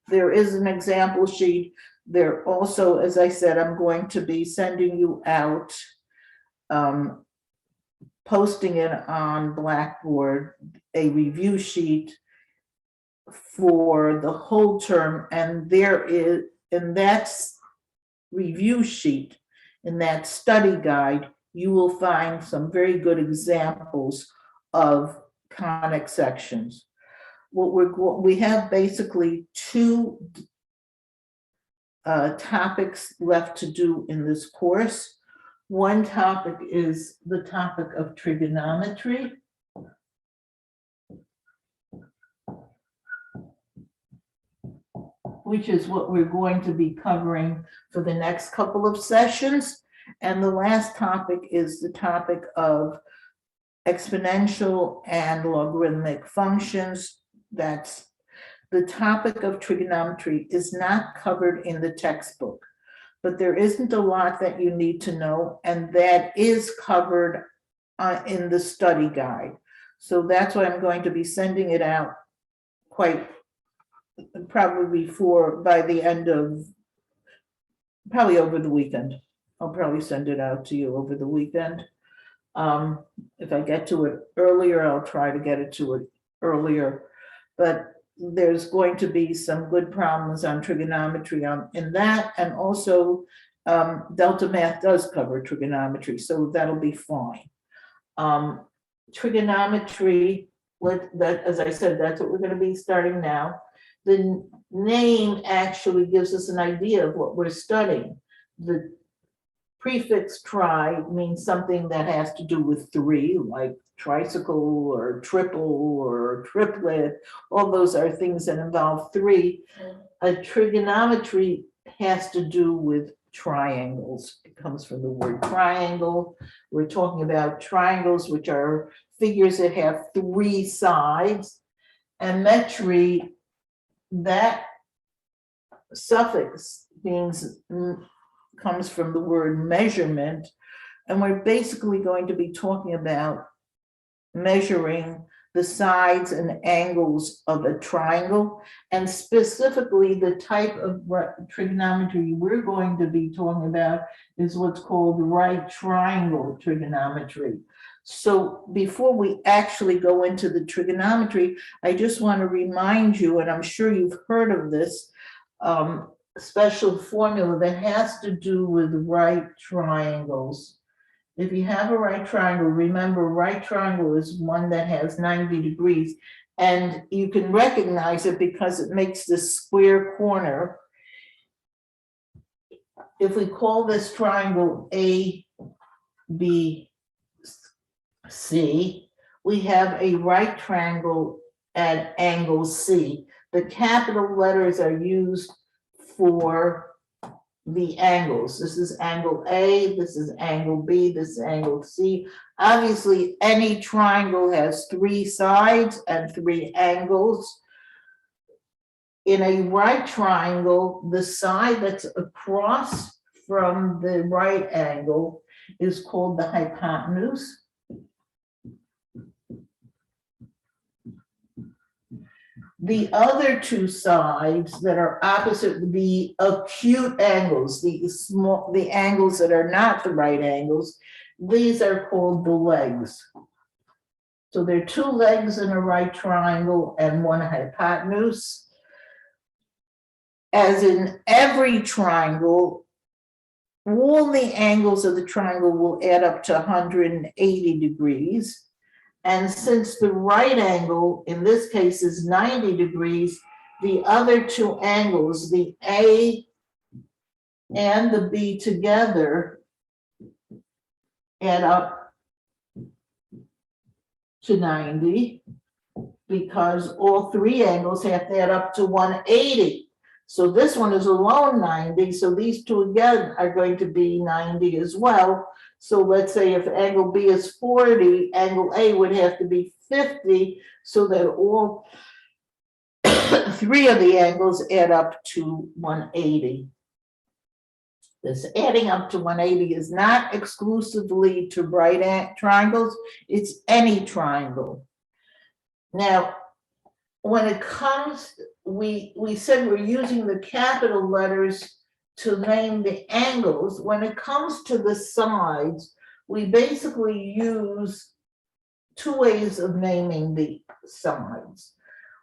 There is an example sheet. There also, as I said, I'm going to be sending you out, posting it on Blackboard, a review sheet for the whole term, and there is, in that review sheet, in that study guide, you will find some very good examples of conic sections. we have basically two topics left to do in this course. One topic is the topic of trigonometry. Which is what we're going to be covering for the next couple of sessions. And the last topic is the topic of exponential and logarithmic functions. That's the topic of trigonometry is not covered in the textbook, but there isn't a lot that you need to know, and that is covered in the study guide. So that's why I'm going to be sending it out probably by the end of, probably over the weekend. I'll probably send it out to you over the weekend. If I get to it earlier, I'll try to get it to it earlier. But there's going to be some good problems on trigonometry in that, and also Delta Math does cover trigonometry, so that'll be fine. Trigonometry, as I said, that's what we're going to be starting now. The name actually gives us an idea of what we're studying. The prefix tri means something that has to do with three, like tricycle or triple or triplet. All those are things that involve three. A trigonometry has to do with triangles. It comes from the word triangle. We're talking about triangles, which are figures that have three sides. And metry, that suffix comes from the word measurement, and we're basically going to be talking about measuring the sides and angles of a triangle, and specifically the type of trigonometry we're going to be talking about is what's called right triangle trigonometry. So before we actually go into the trigonometry, I just want to remind you, and I'm sure you've heard of this, special formula that has to do with right triangles. If you have a right triangle, remember right triangle is one that has 90 degrees, and you can recognize it because it makes this square corner. If we call this triangle A, B, C, we have a right triangle at angle C. The capital letters are used for the angles. This is angle A, this is angle B, this is angle C. Obviously, any triangle has three sides and three angles. In a right triangle, the side that's across from the right angle is called the hypotenuse. The other two sides that are opposite, the acute angles, the angles that are not the right angles, these are called the legs. So there are two legs in a right triangle and one hypotenuse. As in every triangle, all the angles of the triangle will add up to 180 degrees. And since the right angle, in this case, is 90 degrees, the other two angles, the A and the B together, add up to 90, because all three angles have to add up to 180. So this one is alone 90, so these two again are going to be 90 as well. So let's say if angle B is 40, angle A would have to be 50, so that all three of the angles add up to 180. This adding up to 180 is not exclusively to right triangles, it's any triangle. Now, when it comes, we said we're using the capital letters to name the angles. When it comes to the sides, we basically use two ways of naming the sides.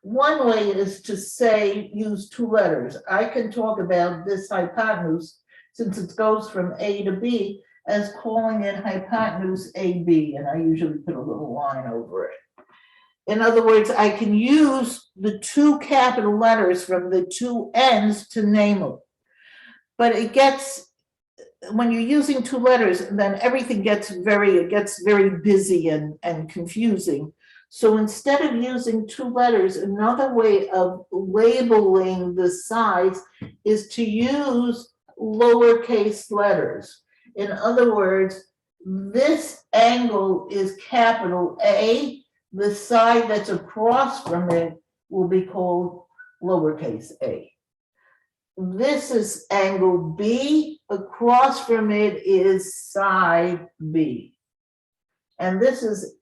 One way is to say, use two letters. I can talk about this hypotenuse, since it goes from A to B, as calling it hypotenuse AB, and I usually put a little line over it. In other words, I can use the two capital letters from the two ends to name them. But it gets, when you're using two letters, then everything gets very busy and confusing. So instead of using two letters, another way of labeling the sides is to use lowercase letters. In other words, this angle is capital A. The side that's across from it will be called lowercase a. This is angle B. Across from it is side B. And this is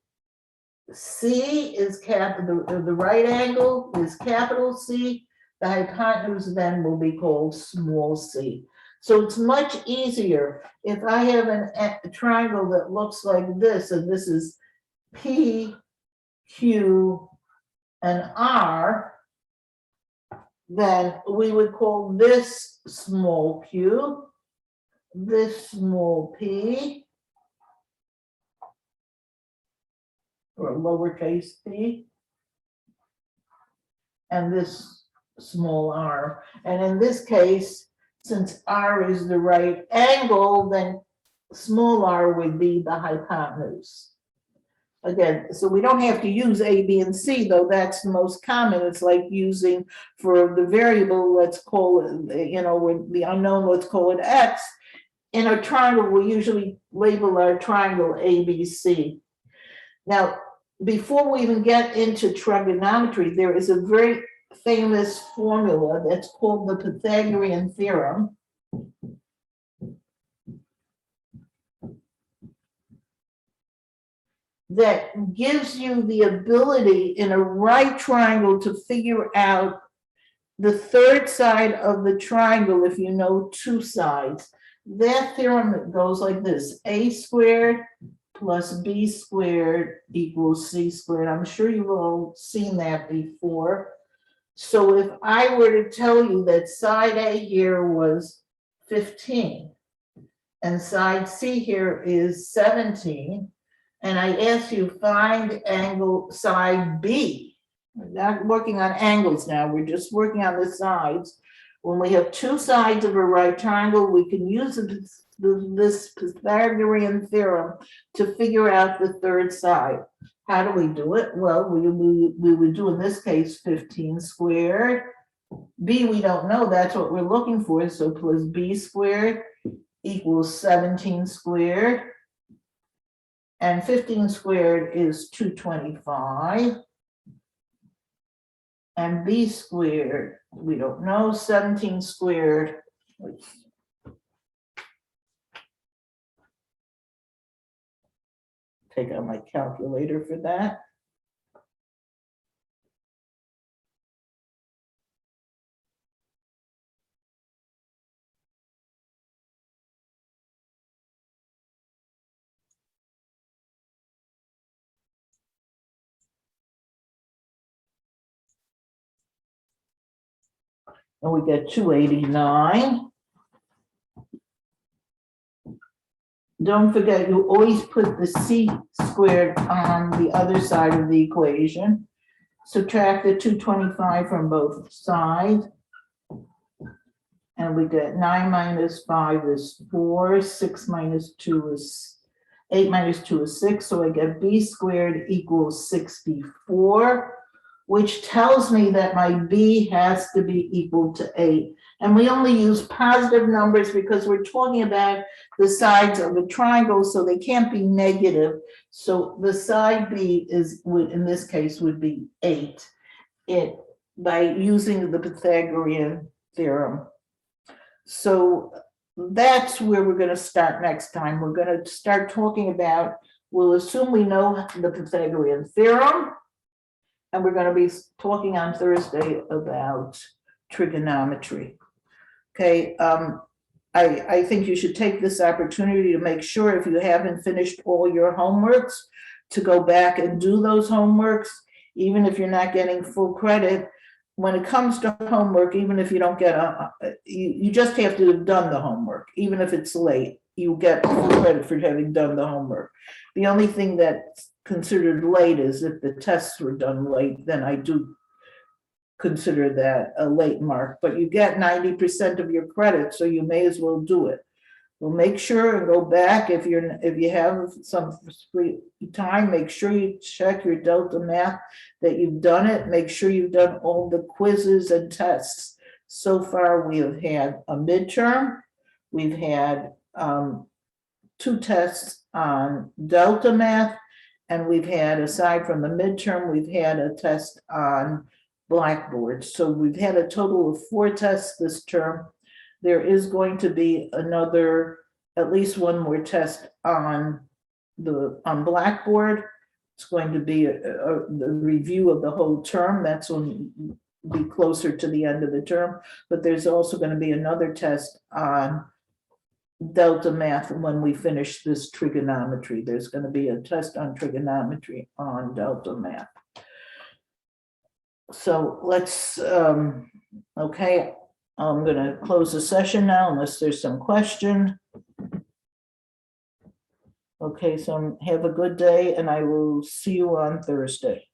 C is capital, the right angle is capital C. The hypotenuse then will be called small c. So it's much easier if I have a triangle that looks like this, and this is P, Q, and R, then we would call this small q, this small p, or lowercase p, and this small r. And in this case, since r is the right angle, then small r would be the hypotenuse. Again, so we don't have to use A, B, and C, though that's the most common. It's like using for the variable, let's call it, with the unknown, let's call it X. In a triangle, we usually label our triangle A, B, C. Now, before we even get into trigonometry, there is a very famous formula that's called the Pythagorean theorem. That gives you the ability in a right triangle to figure out the third side of the triangle if you know two sides. That theorem goes like this: a squared plus b squared equals c squared. I'm sure you've all seen that before. So if I were to tell you that side A here was 15 and side C here is 17, and I ask you find angle side B. We're not working on angles now, we're just working on the sides. When we have two sides of a right triangle, we can use this Pythagorean theorem to figure out the third side. How do we do it? Well, we would do in this case 15 squared. B we don't know, that's what we're looking for, so plus b squared equals 17 squared. And 15 squared is 225. And b squared, we don't know, 17 squared. Take out my calculator for that. And we get 289. Don't forget, you always put the c squared on the other side of the equation. Subtract the 225 from both sides. And we get 9 minus 5 is 4, 6 minus 2 is 8 minus 2 is 6. So I get b squared equals 64, which tells me that my b has to be equal to 8. And we only use positive numbers because we're talking about the sides of a triangle, so they can't be negative. So the side b would in this case would be 8 by using the Pythagorean theorem. So that's where we're going to start next time. We're going to start talking about, we'll assume we know the Pythagorean theorem, and we're going to be talking on Thursday about trigonometry. Okay, I think you should take this opportunity to make sure, if you haven't finished all your homeworks, to go back and do those homeworks, even if you're not getting full credit. When it comes to homework, even if you don't get you just have to have done the homework. Even if it's late, you get full credit for having done the homework. The only thing that considered late is if the tests were done late, then I do consider that a late mark, but you get 90% of your credit, so you may as well do it. Well, make sure and go back if you have some free time, make sure you check your Delta math that you've done it. Make sure you've done all the quizzes and tests. So far, we have had a midterm. We've had 2 tests on Delta math, and we've had, aside from the midterm, we've had a test on Blackboard. So we've had a total of 4 tests this term. There is going to be another, at least one more test on Blackboard. It's going to be the review of the whole term. That's going to be closer to the end of the term. But there's also going to be another test on Delta math when we finish this trigonometry. There's going to be a test on trigonometry on Delta math. So let's, okay. I'm going to close the session now unless there's some question. Okay, so have a good day and I will see you on Thursday.